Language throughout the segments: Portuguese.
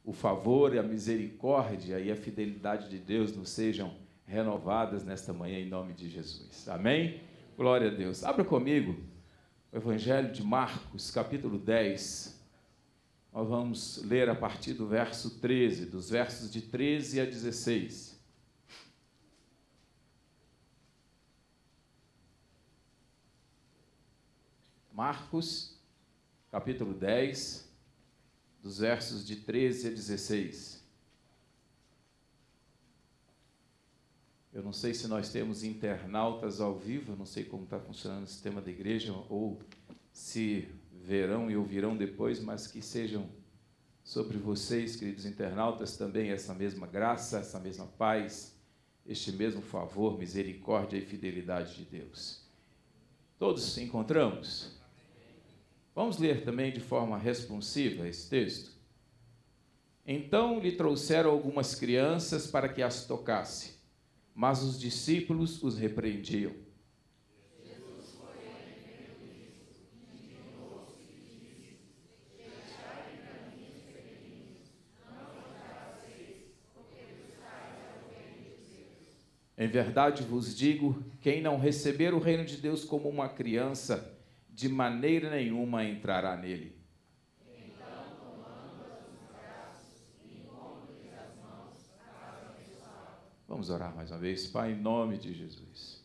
o favor e a misericórdia e a fidelidade de Deus nos sejam renovadas nesta manhã, em nome de Jesus. Amém? Glória a Deus. Abra comigo o Evangelho de Marcos, capítulo 10. Nós vamos ler a partir do verso 13, dos versos de 13 a 16. Marcos, capítulo 10, dos versos de 13 a 16. Eu não sei se nós temos internautas ao vivo, eu não sei como está funcionando o sistema da igreja, ou se verão e ouvirão depois, mas que sejam sobre vocês, queridos internautas, também essa mesma graça, essa mesma paz, este mesmo favor, misericórdia e fidelidade de Deus. Todos encontramos? Vamos ler também de forma responsiva esse texto. Então lhe trouxeram algumas crianças para que as tocasse, mas os discípulos os repreendiam. Em verdade vos digo, quem não receber o reino de Deus como uma criança, de maneira nenhuma entrará nele. Então, tomando-as nos braços e impondo-lhes as mãos, abençoaram. Vamos orar mais uma vez. Pai, em nome de Jesus,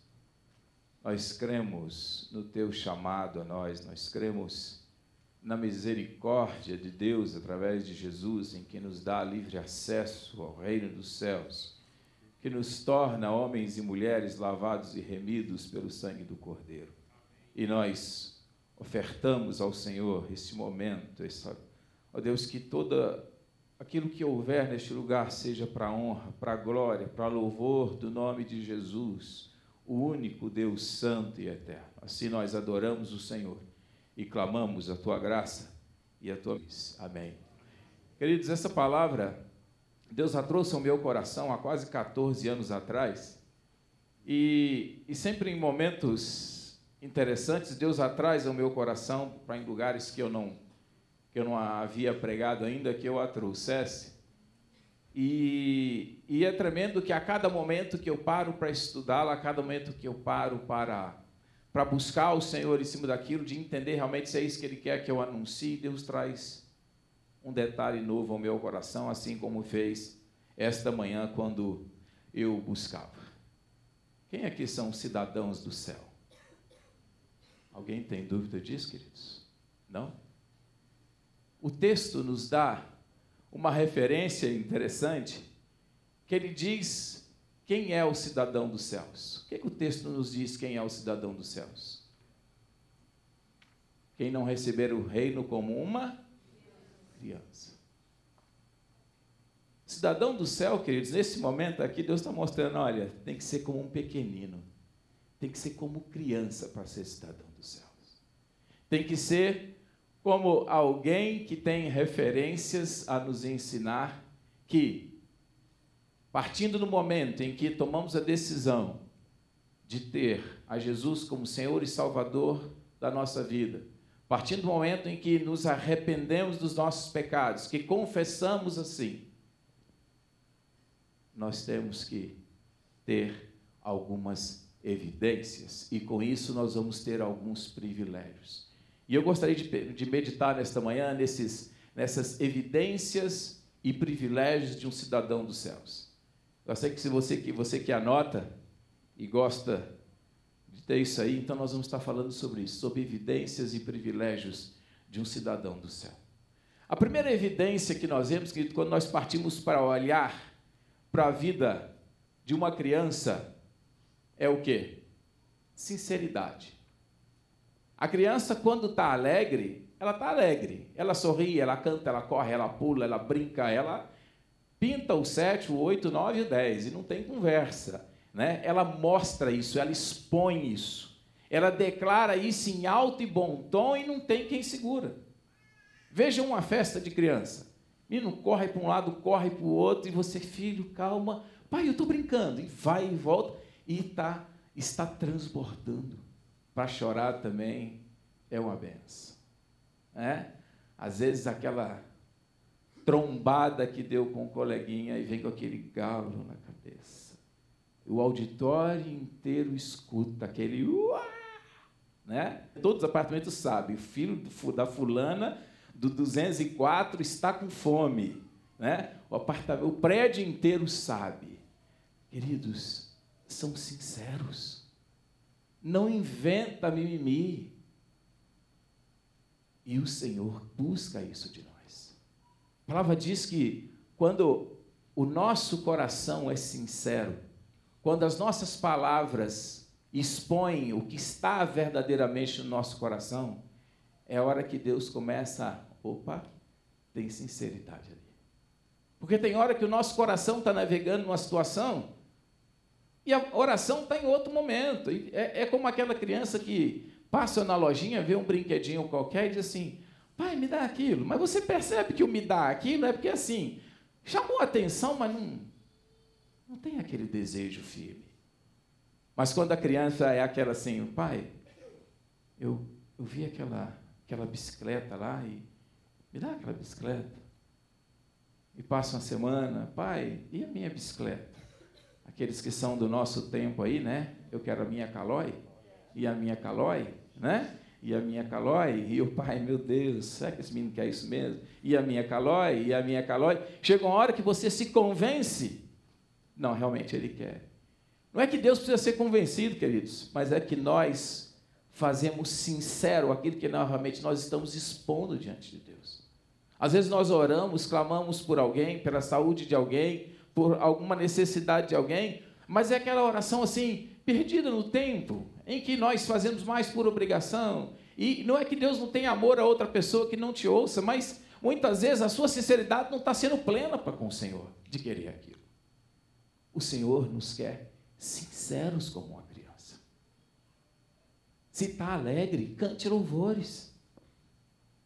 nós cremos no teu chamado a nós cremos na misericórdia de Deus através de Jesus, em que nos dá livre acesso ao reino dos céus, que nos torna homens e mulheres lavados e remidos pelo sangue do Cordeiro. E nós ofertamos ao Senhor este momento, ó Deus, que todo aquilo que houver neste lugar seja para a honra, para a glória, para louvor do nome de Jesus, o único Deus santo e eterno. Assim nós adoramos o Senhor e clamamos a tua graça e a tua paz. Amém. Queridos, essa palavra Deus a trouxe ao meu coração há quase 14 anos atrás, e sempre em momentos interessantes, Deus a traz ao meu coração para em lugares que eu não havia pregado ainda, que eu a trouxesse, e é tremendo que a cada momento que eu paro para estudá-la, a cada momento que eu paro para buscar o Senhor em cima daquilo, de entender realmente se é isso que Ele quer que eu anuncie, Deus traz um detalhe novo ao meu coração, assim como fez esta manhã quando eu buscava. Quem aqui são cidadãos do céu? Alguém tem dúvida disso, queridos? Não? O texto nos dá uma referência interessante, que ele diz quem é o cidadão dos céus. O que o texto nos diz quem é o cidadão dos céus? Quem não receber o reino como uma criança. Cidadão do céu, queridos, nesse momento aqui, Deus está mostrando, olha, tem que ser como um pequenino, tem que ser como criança para ser cidadão dos céus. Tem que ser como alguém que tem referências a nos ensinar que, partindo do momento em que tomamos a decisão de ter a Jesus como Senhor e Salvador da nossa vida, partindo do momento em que nos arrependemos dos nossos pecados, que confessamos assim, nós temos que ter algumas evidências, e com isso nós vamos ter alguns privilégios. E eu gostaria de meditar nesta manhã nessas evidências e privilégios de um cidadão dos céus. Eu sei que se você que anota e gosta de ter isso aí, então nós vamos estar falando sobre isso, sobre evidências e privilégios de um cidadão do céu. A primeira evidência que nós vemos, querido, quando nós partimos para olhar para a vida de uma criança, é o quê? Sinceridade. A criança, quando está alegre, ela sorri, ela canta, ela corre, ela pula, ela brinca, ela pinta o 7, o 8, o 9 e o 10, e não tem conversa, né? Ela mostra isso, ela expõe isso, ela declara isso em alto e bom tom e não tem quem segura. Veja uma festa de criança, menino corre para um lado, corre para o outro, e você, filho, calma, pai, eu estou brincando, e vai e volta, e está transbordando. Para chorar também é uma benção, né? Às vezes aquela trombada que deu com o coleguinha e vem com aquele galo na cabeça. O auditório inteiro escuta aquele uá, né? Todos os apartamentos sabem, o filho da fulana do 204 está com fome, né? O prédio inteiro sabe. Queridos, são sinceros. Não inventa mimimi. E o Senhor busca isso de nós. A palavra diz que quando o nosso coração é sincero, quando as nossas palavras expõem o que está verdadeiramente no nosso coração, é a hora que Deus começa opa, tem sinceridade ali. Porque tem hora que o nosso coração está navegando numa situação e a oração está em outro momento. É como aquela criança que passa na lojinha, vê um brinquedinho qualquer e diz assim, pai, me dá aquilo. Mas você percebe que o me dá aquilo é porque assim, chamou a atenção, mas não tem aquele desejo firme. Mas quando a criança é aquela assim, pai, eu vi aquela bicicleta lá e me dá aquela bicicleta. E passa uma semana, pai, e a minha bicicleta? Aqueles que são do nosso tempo aí, né? Eu quero a minha Caloi, e a minha Caloi, né? E a minha Caloi, e o pai, meu Deus, será que esse menino quer isso mesmo? E a minha Caloi, e a minha Caloi. Chega uma hora que você se convence. Não, realmente ele quer. Não é que Deus precisa ser convencido, queridos, mas é que nós fazemos sincero aquilo que realmente nós estamos expondo diante de Deus. Às vezes nós oramos, clamamos por alguém, pela saúde de alguém, por alguma necessidade de alguém, mas é aquela oração assim, perdida no tempo, em que nós fazemos mais por obrigação. E não é que Deus não tenha amor a outra pessoa que não te ouça, mas muitas vezes a sua sinceridade não está sendo plena para com o Senhor, de querer aquilo. O Senhor nos quer sinceros como uma criança. Se está alegre, cante louvores.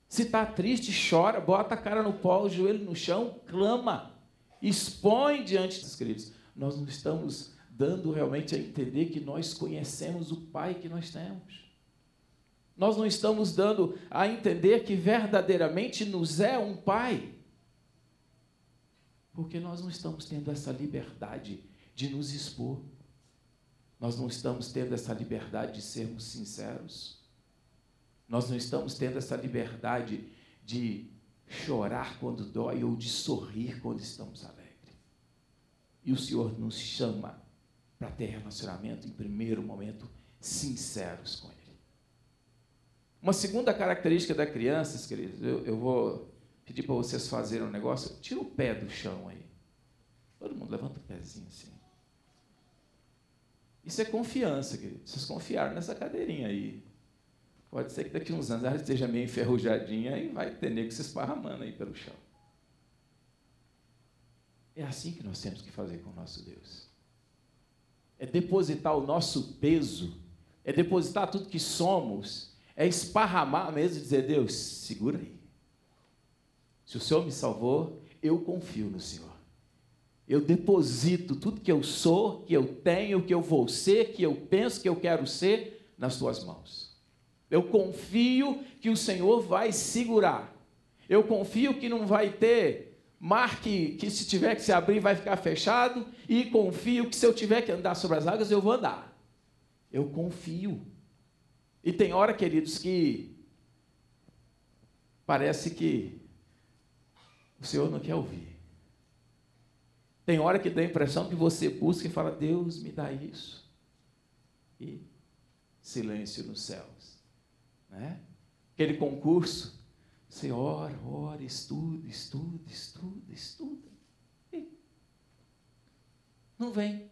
Se está triste, chora, bota a cara no pó, o joelho no chão, clama, expõe diante dos queridos. Nós não estamos dando realmente a entender que nós conhecemos o Pai que nós temos. Nós não estamos dando a entender que verdadeiramente nos é um Pai. Porque nós não estamos tendo essa liberdade de nos expor. Nós não estamos tendo essa liberdade de sermos sinceros. Nós não estamos tendo essa liberdade de chorar quando dói ou de sorrir quando estamos alegres. E o Senhor nos chama para ter relacionamento, em primeiro momento, sinceros com Ele. Uma segunda característica da criança, queridos, eu vou pedir para vocês fazerem um negócio, tira o pé do chão aí. Todo mundo levanta o pezinho assim. Isso é confiança, queridos. Vocês confiaram nessa cadeirinha aí. Pode ser que daqui a uns anos ela esteja meio enferrujadinha e vai ter nego se esparramando aí pelo chão. É assim que nós temos que fazer com o nosso Deus. É depositar o nosso peso, é depositar tudo que somos, é esparramar mesmo e dizer, Deus, segura aí. Se o Senhor me salvou, eu confio no Senhor. Eu deposito tudo que eu sou, que eu tenho, que eu vou ser, que eu penso, que eu quero ser, nas tuas mãos. Eu confio que o Senhor vai segurar. Eu confio que não vai ter mar que se tiver que se abrir vai ficar fechado, e confio que se eu tiver que andar sobre as águas, eu vou andar. Eu confio. E tem hora, queridos, que parece que o Senhor não quer ouvir. Tem hora que dá a impressão que você busca e fala, Deus, me dá isso. E silêncio nos céus. Né? Aquele concurso, você ora, estuda. E não vem.